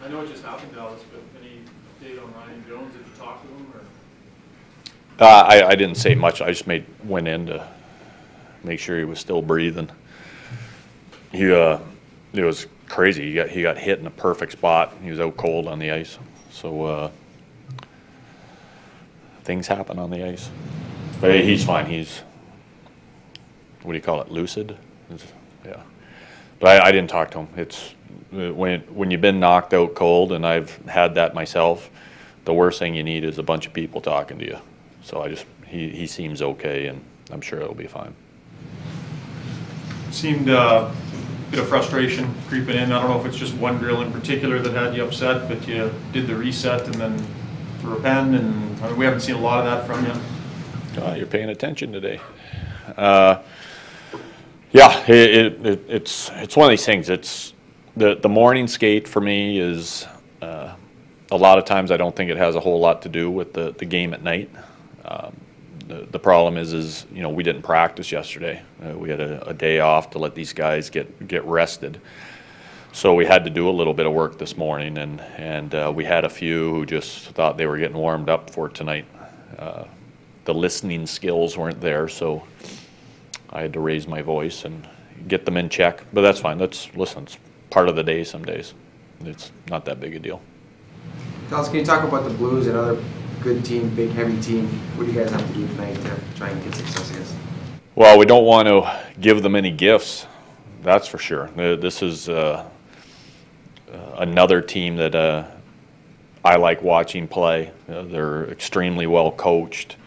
I know it just happened, Dallas, but any update on Ryan Jones? Did you talk to him? Or? I didn't say much. I just went in to make sure he was still breathing. It was crazy. He got hit in a perfect spot. He was out cold on the ice. So things happen on the ice. But he's fine. He's, what do you call it, lucid? Yeah. But I didn't talk to him. It's when you've been knocked out cold, and I've had that myself, the worst thing you need is a bunch of people talking to you. So he seems okay, and I'm sure it'll be fine. Seemed a bit of frustration creeping in. I don't know if it's just one drill in particular that had you upset, but you did the reset and then threw a pen, and I mean, we haven't seen a lot of that from you. You're paying attention today. Yeah, it's one of these things. It's the morning skate for me is a lot of times I don't think it has a whole lot to do with the game at night. The problem is we didn't practice yesterday. We had a day off to let these guys get rested. So we had to do a little bit of work this morning, and we had a few who just thought they were getting warmed up for tonight. The listening skills weren't there, so I had to raise my voice and get them in check. But that's fine. Listen, it's part of the day some days. It's not that big a deal. Dallas, can you talk about the Blues, another good team, big, heavy team? What do you guys have to do tonight to try and get success against them? Well, we don't want to give them any gifts, that's for sure. This is another team that I like watching play. They're extremely well coached,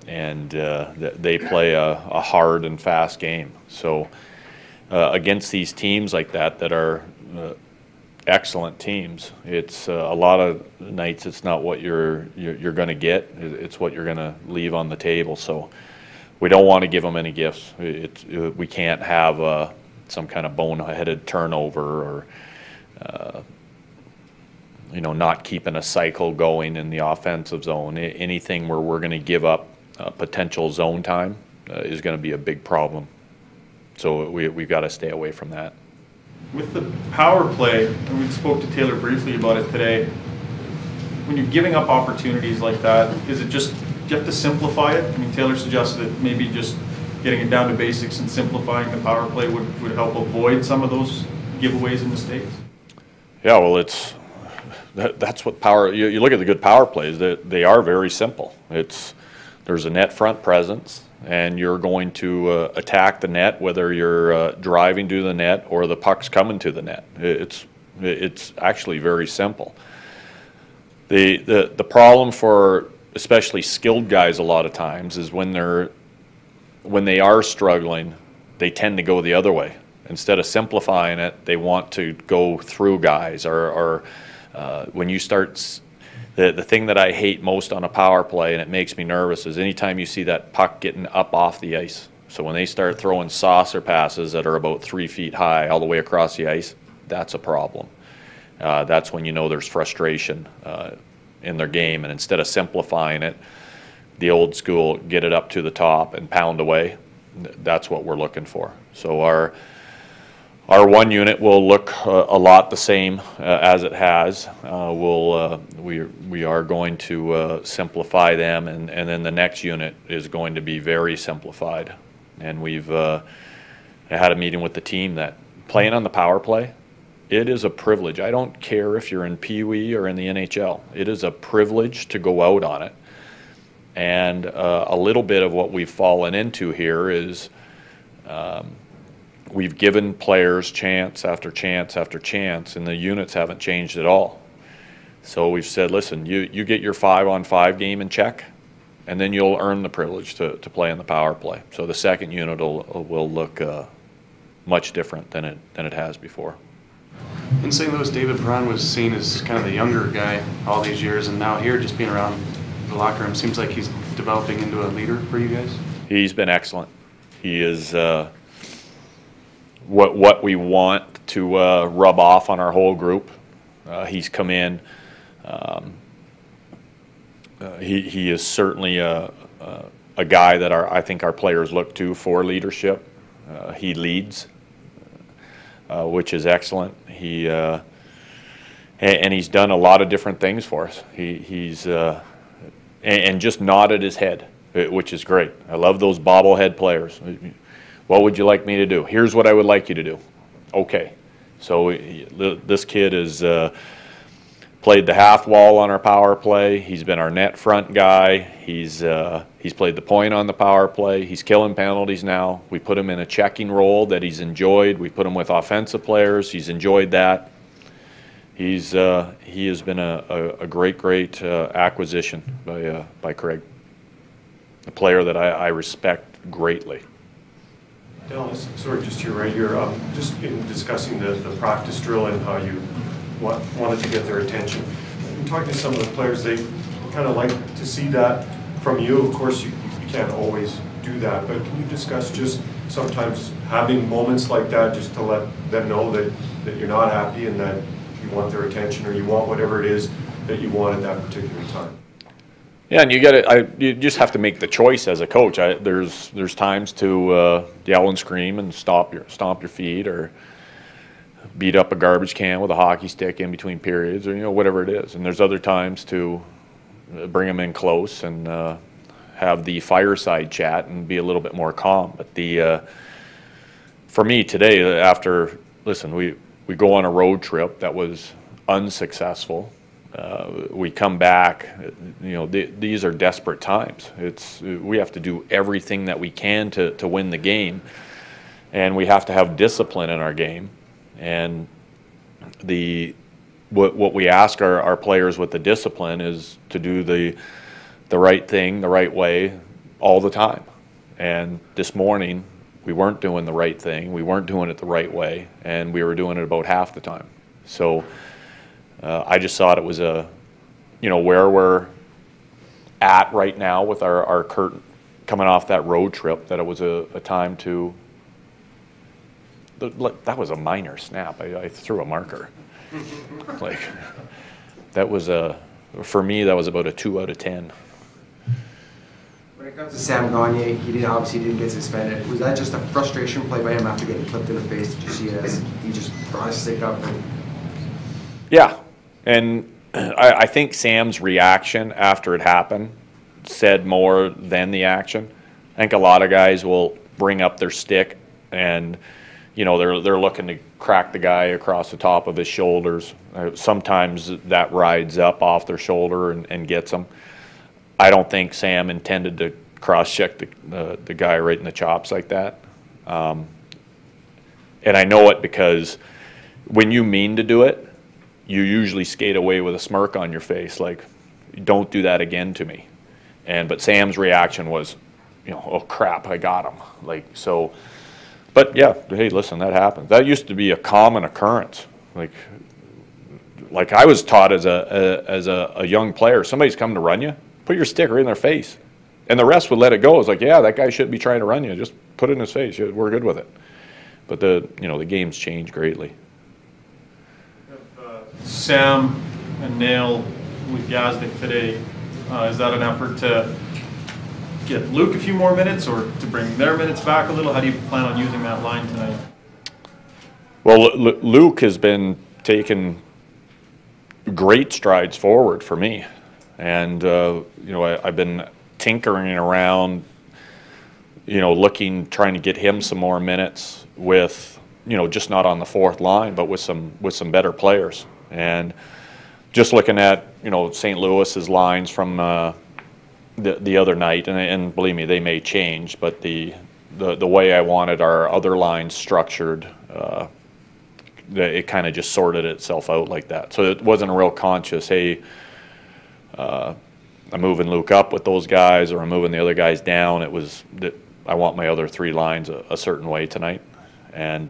and they play a hard and fast game. So against these teams like that are excellent teams, it's a lot of nights it's not what you're going to get, it's what you're going to leave on the table. So we don't want to give them any gifts. We can't have some kind of boneheaded turnover or not keeping a cycle going in the offensive zone. Anything where we're going to give up potential zone time is going to be a big problem. So we've got to stay away from that. With the power play, and we spoke to Taylor briefly about it today, when you're giving up opportunities like that, is it just, do you have to simplify it? I mean, Taylor suggested that maybe just getting it down to basics and simplifying the power play would help avoid some of those giveaways and mistakes. Yeah, well, that's what power. You look at the good power plays; that they are very simple. There's a net front presence, and you're going to attack the net whether you're driving to the net or the puck's coming to the net. It's actually very simple. The problem for especially skilled guys a lot of times is when they are struggling, they tend to go the other way. Instead of simplifying it, they want to go through guys, or when you start. The thing that I hate most on a power play, and it makes me nervous, is anytime you see that puck getting up off the ice. So when they start throwing saucer passes that are about 3 feet high all the way across the ice, that's a problem. That's when you know there's frustration in their game. And instead of simplifying it, the old school, get it up to the top and pound away, that's what we're looking for. So our one unit will look a lot the same as it has. We are going to simplify them, and then the next unit is going to be very simplified. And we've had a meeting with the team that playing on the power play, it is a privilege. I don't care if you're in Pee Wee or in the NHL. It is a privilege to go out on it. And a little bit of what we've fallen into here is we've given players chance after chance after chance, and the units haven't changed at all. So we've said, listen, you get your 5-on-5 game in check, and then you'll earn the privilege to play in the power play. So the second unit will look much different than it has before. In St. Louis, David Perron was seen as kind of the younger guy all these years, and now here, just being around the locker room, seems like he's developing into a leader for you guys. He's been excellent. He is what we want to rub off on our whole group. He's come in. He is certainly a guy that I think our players look to for leadership. He leads. which is excellent. And he's done a lot of different things for us. He's just nodded his head, which is great. I love those bobblehead players. What would you like me to do? Here's what I would like you to do. Okay. So this kid has played the half wall on our power play. He's been our net front guy. He's played the point on the power play. He's killing penalties now. We put him in a checking role that he's enjoyed. We put him with offensive players. He's enjoyed that. He has been a great acquisition by Craig, a player that I respect greatly. Dallas, sorry, just here, right here, just in discussing the practice drill and how you wanted to get their attention. In talking to some of the players, they kind of like to see that from you. Of course, you can't always do that, but can you discuss just sometimes having moments like that just to let them know that you're not happy and that you want their attention or you want whatever it is that you want at that particular time? Yeah, and you just have to make the choice as a coach. There's times to yell and scream and stomp your feet, or beat up a garbage can with a hockey stick in between periods, or whatever it is. And there's other times to bring them in close and have the fireside chat and be a little bit more calm. But for me today, we go on a road trip that was unsuccessful. We come back, these are desperate times. We have to do everything that we can to win the game, and we have to have discipline in our game. And what we ask our players with the discipline is to do the right thing the right way all the time. And this morning we weren't doing the right thing, we weren't doing it the right way, and we were doing it about half the time. So I just thought it was where we're at right now with our curtain coming off that road trip, that it was a time to. That was a minor snap. I threw a marker. That was for me, that was about a 2 out of 10. When it comes to Sam Gagner, he obviously didn't get suspended. Was that just a frustration play by him after getting clipped in the face? Did you see it as he just brought his stick up? Yeah, and I think Sam's reaction after it happened said more than the action. I think a lot of guys will bring up their stick and they're looking to crack the guy across the top of his shoulders. Sometimes that rides up off their shoulder and gets them. I don't think Sam intended to cross-check the guy right in the chops like that. And I know it because when you mean to do it, you usually skate away with a smirk on your face, like, don't do that again to me. But Sam's reaction was, oh crap, I got him. But yeah, hey, listen, that happens. That used to be a common occurrence. Like I was taught as a young player, somebody's coming to run you, put your stick right in their face, and the rest would let it go. It's like, yeah, that guy shouldn't be trying to run you. Just put it in his face. We're good with it. But the game's changed greatly. Sam and Nail with Gazdic today, is that an effort to get Luke a few more minutes or to bring their minutes back a little? How do you plan on using that line tonight? Well, Luke has been taking great strides forward for me. And, I've been tinkering around, trying to get him some more minutes with, just not on the fourth line, but with some better players. And just looking at, St. Louis's lines from the other night, and believe me, they may change, but the way I wanted our other lines structured, it kind of just sorted itself out like that. So it wasn't a real conscious, hey, I'm moving Luke up with those guys or I'm moving the other guys down. It was that I want my other three lines a certain way tonight. And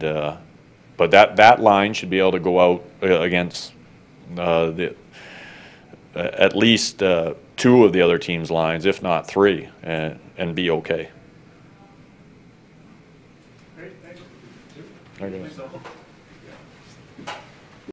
but that line should be able to go out against at least two of the other team's lines, if not three, and be okay. Great, thanks.